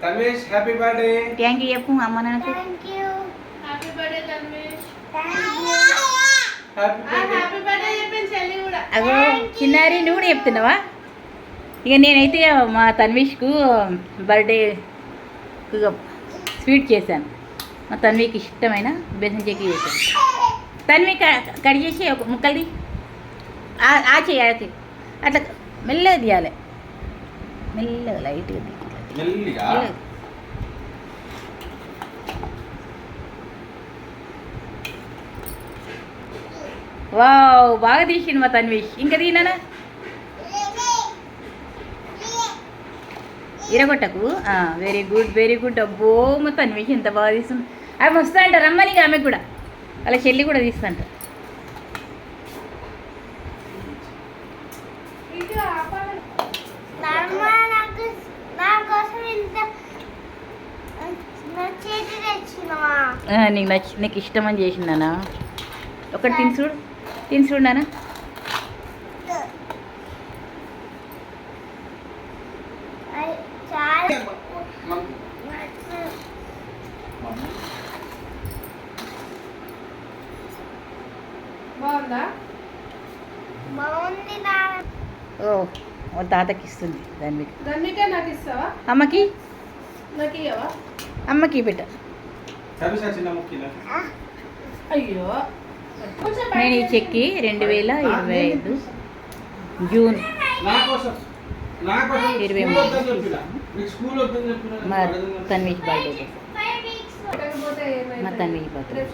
Tanvesh happy birthday. Thank you చెప్పు అమ్మ నాకు. Happy birthday Tanvesh. Happy birthday. చెప్పింది చెల్లి కూడా. అగో చిన్నారి నువ్వు కూడా చెప్తున్నావా? ఇక నేనైతే మా తన్వీష్కు బర్త్డే స్వీట్ చేశాను. మా తన్వికి ఇష్టమైన బెసం చెక్కి చేశాను. తన్వి కట్ చేసి ఒక ముక్కల్ది ఆచేయి అట్లా మెల్లగా తీయాలి, మెల్లగా లైట్గా మెల్లిగా. వావ్ బాగా తీసిండు మా తన్వీష్. ఇంకా తీనానా ఇరగొట్టకు. Very good very good. అబ్బో మా తన్వీష్ ఎంత బాగా తీస్తుంది. అవి వస్తా అంట రమ్మని ఆమెకు కూడా, అలా చెల్లి కూడా తీస్తుంట. నీకు ఇష్టమని చేసిందానా? ఒకటి తిని చూడు నాన్న. బాగుందా? ఓ తాతకి ఇస్తుంది దాని దానికే నాకు ఇస్తావా? అమ్మకి నాకు ఇవ్వవా? అమ్మకి బిడ్డ. అయ్యో నేను ఈ చెక్కి 2025 జూన్ 23 మా తన్వీష్ బర్త్డే. మా తన్వీష్ బర్త్డే.